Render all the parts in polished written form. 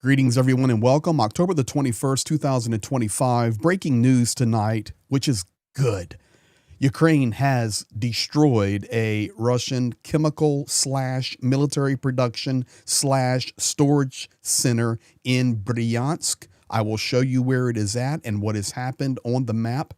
Greetings, everyone, and welcome. October the 21st, 2025. Breaking news tonight, which is good. Ukraine has destroyed a Russian chemical / military production / storage center in Bryansk. I will show you where it is at and what has happened on the map.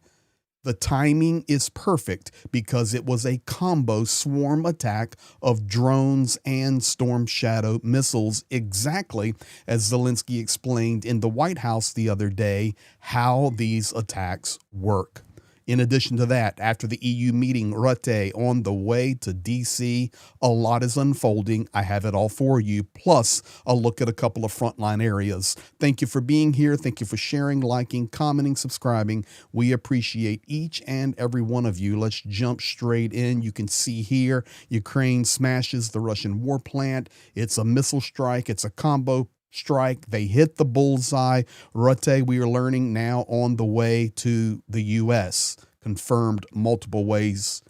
The timing is perfect because it was a combo swarm attack of drones and Storm Shadow missiles, exactly as Zelensky explained in the White House the other day how these attacks work. In addition to that, after the EU meeting, Rutte on the way to DC, a lot is unfolding. I have it all for you, plus a look at a couple of frontline areas. Thank you for being here. Thank you for sharing, liking, commenting, subscribing. We appreciate each and every one of you. Let's jump straight in. You can see here, Ukraine smashes the Russian war plant. It's a missile strike. It's a combo strike. They hit the bullseye. Rutte, we are learning, now on the way to the U.S. Confirmed multiple ways.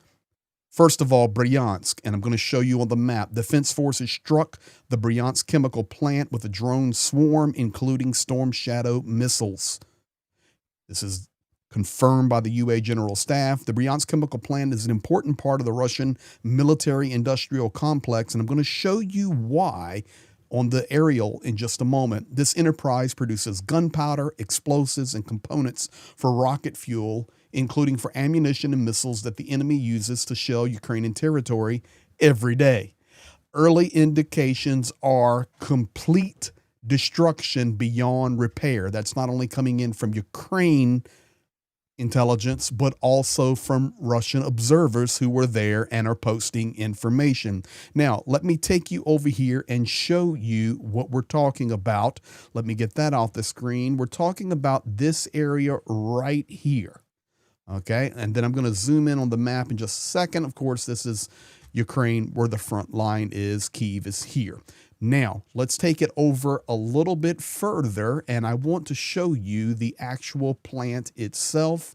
First of all, Bryansk, and I'm going to show you on the map. Defense forces struck the Bryansk chemical plant with a drone swarm, including Storm Shadow missiles. This is confirmed by the UA General Staff. The Bryansk chemical plant is an important part of the Russian military-industrial complex, and I'm going to show you why on the aerial in just a moment. This enterprise produces gunpowder, explosives, and components for rocket fuel, including for ammunition and missiles that the enemy uses to shell Ukrainian territory every day. Early indications are complete destruction beyond repair. That's not only coming in from Ukraine intelligence, but also from Russian observers who were there and are posting information. Now, let me take you over here and show you what we're talking about. Let me get that off the screen. We're talking about this area right here. Okay, and then I'm going to zoom in on the map in just a second. Of course, this is Ukraine, where the front line is. Kyiv is here. Now, let's take it over a little bit further, and I want to show you the actual plant itself.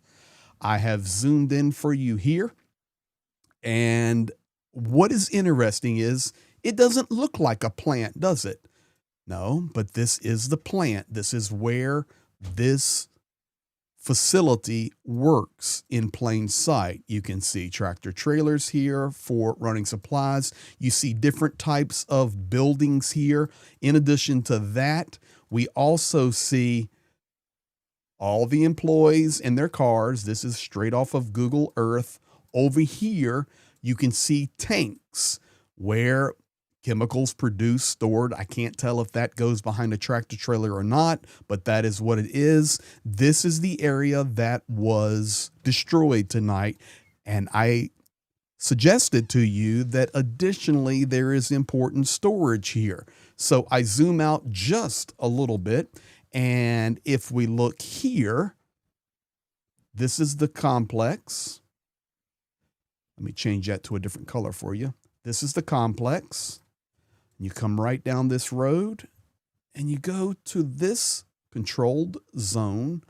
I have zoomed in for you here, and what is interesting is it doesn't look like a plant, does it? No, but this is the plant. This is where this facility works in plain sight. You can see tractor trailers here for running supplies. You see different types of buildings here. In addition to that, we also see all the employees in their cars. This is straight off of Google Earth. Over here, you can see tanks where chemicals produced, stored. I can't tell if that goes behind a tractor trailer or not, but that is what it is. This is the area that was destroyed tonight. And I suggested to you that additionally, there is important storage here. So I zoom out just a little bit. And if we look here, this is the complex. Let me change that to a different color for you. This is the complex. You come right down this road and you go to this controlled zone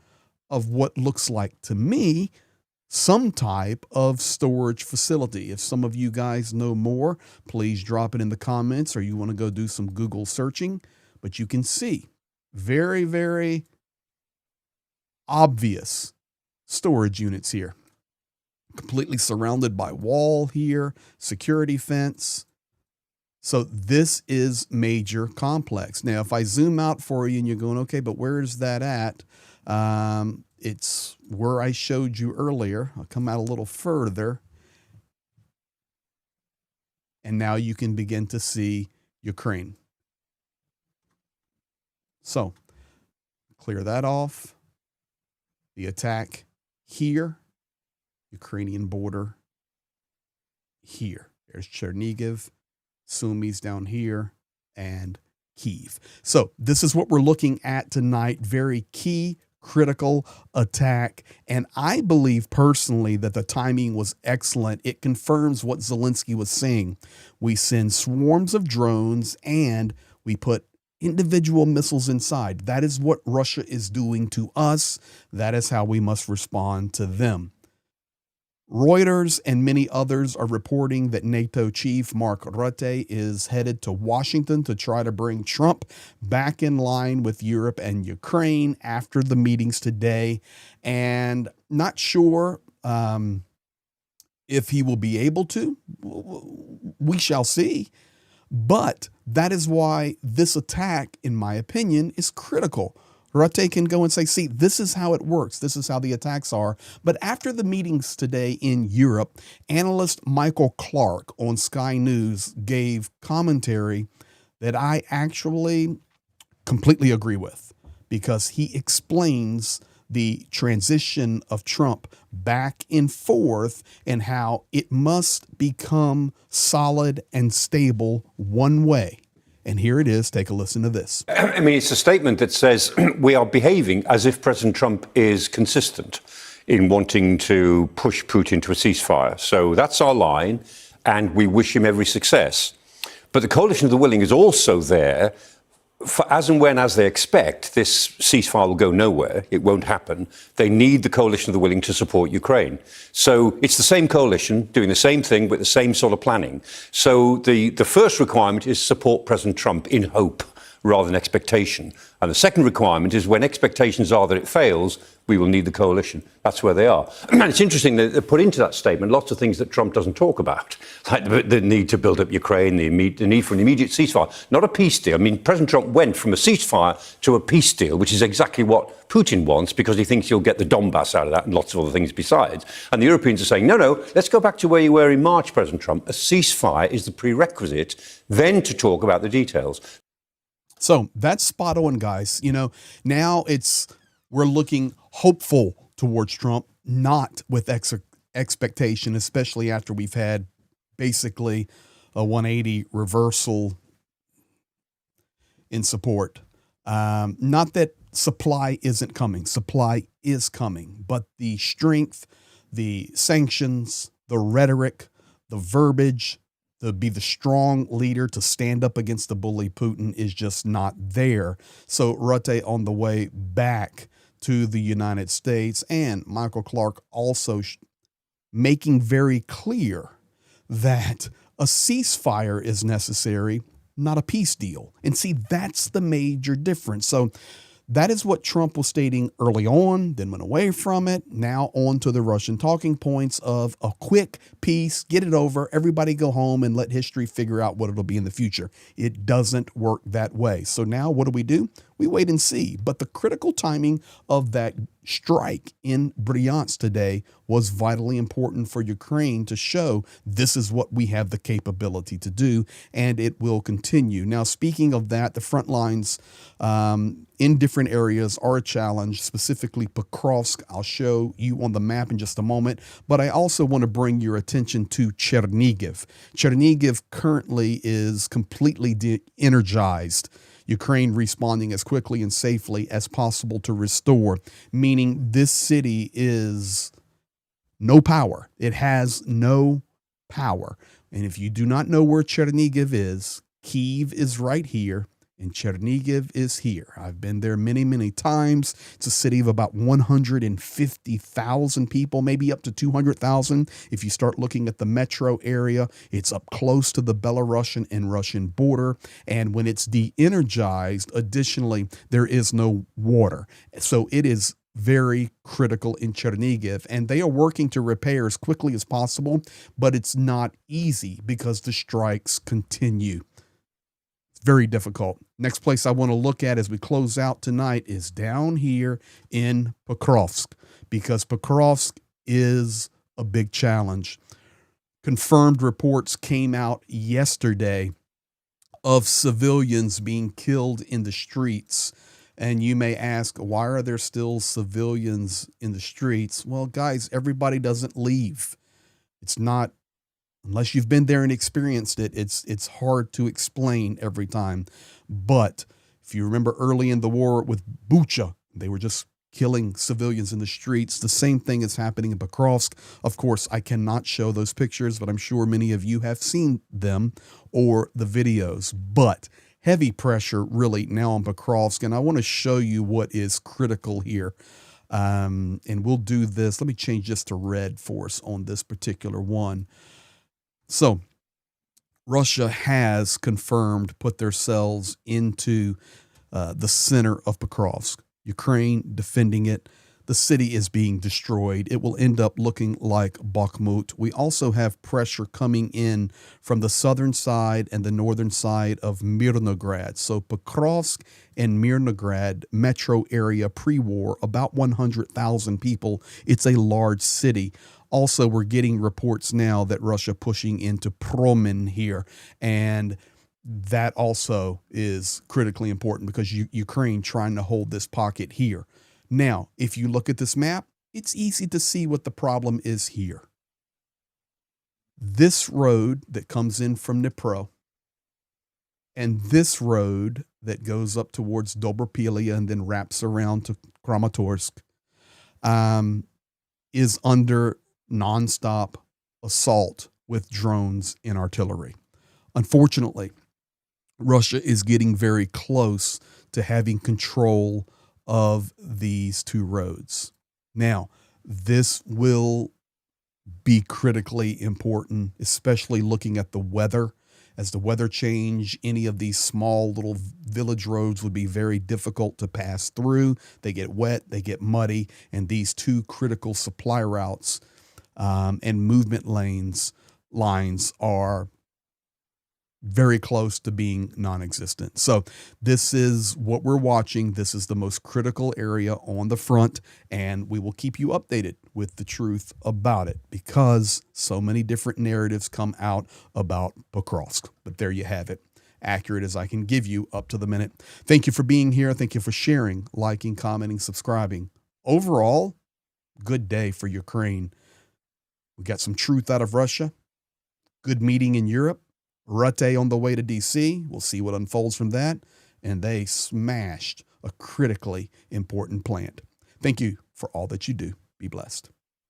of what looks like to me some type of storage facility. If some of you guys know more, please drop it in the comments, or you want to go do some Google searching. But you can see very, very obvious storage units here. Completely surrounded by wall here, security fence. So this is major complex. Now, if I zoom out for you and you're going, okay, but where is that at? It's where I showed you earlier. I'll come out a little further. And now you can begin to see Ukraine. So clear that off. The attack here, Ukrainian border here. There's Chernihiv. Sumi's down here, and Kyiv. So this is what we're looking at tonight. Very key, critical attack. And I believe personally that the timing was excellent. It confirms what Zelensky was saying. We send swarms of drones and we put individual missiles inside. That is what Russia is doing to us. That is how we must respond to them. Reuters and many others are reporting that NATO chief Mark Rutte is headed to Washington to try to bring Trump back in line with Europe and Ukraine after the meetings today. And not sure if he will be able to. We shall see. But that is why this attack, in my opinion, is critical. Rutte can go and say, see, this is how it works. This is how the attacks are. But after the meetings today in Europe, analyst Michael Clark on Sky News gave commentary that I actually completely agree with, because he explains the transition of Trump back and forth and how it must become solid and stable one way. And here it is. Take a listen to this. I mean, it's a statement that says we are behaving as if President Trump is consistent in wanting to push Putin to a ceasefire. So that's our line, and we wish him every success. But the coalition of the willing is also there for as and when, as they expect, this ceasefire will go nowhere. It won't happen. They need the coalition of the willing to support Ukraine. So it's the same coalition doing the same thing with the same sort of planning. So the first requirement is support President Trump in hope rather than expectation. And the second requirement is when expectations are that it fails, we will need the coalition. That's where they are. And it's interesting that they put into that statement lots of things that Trump doesn't talk about, like the need to build up Ukraine, the need for an immediate ceasefire, not a peace deal. I mean, President Trump went from a ceasefire to a peace deal, which is exactly what Putin wants, because he thinks he'll get the Donbass out of that and lots of other things besides. And the Europeans are saying, no, let's go back to where you were in March, President Trump. A ceasefire is the prerequisite, then to talk about the details. So that's spot on, guys. Now we're looking hopeful towards Trump, not with expectation, especially after we've had basically a 180 reversal in support. Not that supply isn't coming. Supply is coming, but the strength, the sanctions, the rhetoric, the verbiage, to be the strong leader to stand up against the bully Putin is just not there. So Rutte on the way back to the United States, and Michael Clark also making very clear that a ceasefire is necessary, not a peace deal. And see, that's the major difference. So that is what Trump was stating early on, then went away from it. Now on to the Russian talking points of a quick peace, get it over, everybody go home and let history figure out what it'll be in the future. It doesn't work that way. So now what do? We wait and see. But the critical timing of that strike in Bryansk today was vitally important for Ukraine to show this is what we have the capability to do, and it will continue. Now, speaking of that, the front lines in different areas are a challenge, specifically Pokrovsk. I'll show you on the map in just a moment, but I also want to bring your attention to Chernihiv. Chernihiv currently is completely de-energized. Ukraine responding as quickly and safely as possible to restore, meaning this city is no power. It has no power. And if you do not know where Chernihiv is, Kyiv is right here, and Chernihiv is here. I've been there many, many times. It's a city of about 150,000 people, maybe up to 200,000. If you start looking at the metro area, it's up close to the Belarusian and Russian border. And when it's de-energized, additionally, there is no water. So it is very critical in Chernihiv, and they are working to repair as quickly as possible, but it's not easy because the strikes continue. Very difficult. Next place I want to look at as we close out tonight is down here in Pokrovsk, because Pokrovsk is a big challenge. Confirmed reports came out yesterday of civilians being killed in the streets. And you may ask, why are there still civilians in the streets? Well, guys, everybody doesn't leave. It's not, unless you've been there and experienced it, it's hard to explain every time. But if you remember early in the war with Bucha, they were just killing civilians in the streets. The same thing is happening in Pokrovsk. Of course, I cannot show those pictures, but I'm sure many of you have seen them or the videos. But heavy pressure really now on Pokrovsk, and I want to show you what is critical here. And we'll do this. Let me change this to red for us on this particular one. So Russia has confirmed put themselves into the center of Pokrovsk. Ukraine defending it. The city is being destroyed. It will end up looking like Bakhmut. We also have pressure coming in from the southern side and the northern side of Mirnograd. So Pokrovsk and Mirnograd metro area pre-war, about 100,000 people. It's a large city. Also, we're getting reports now that Russia pushing into Promen here, and that also is critically important because Ukraine trying to hold this pocket here. Now, if you look at this map, it's easy to see what the problem is here. This road that comes in from Dnipro and this road that goes up towards Dobropilia and then wraps around to Kramatorsk is under nonstop assault with drones and artillery. Unfortunately, Russia is getting very close to having control of these two roads. Now, this will be critically important, especially looking at the weather. As the weather change, any of these small little village roads would be very difficult to pass through. They get wet, they get muddy, and these two critical supply routes and movement lines are very close to being non-existent. So this is what we're watching. This is the most critical area on the front, and we will keep you updated with the truth about it because so many different narratives come out about Pokrovsk. But there you have it. Accurate as I can give you up to the minute. Thank you for being here. Thank you for sharing, liking, commenting, subscribing. Overall, good day for Ukraine. We got some truth out of Russia. Good meeting in Europe. Rutte on the way to D.C. We'll see what unfolds from that. And they smashed a critically important plant. Thank you for all that you do. Be blessed.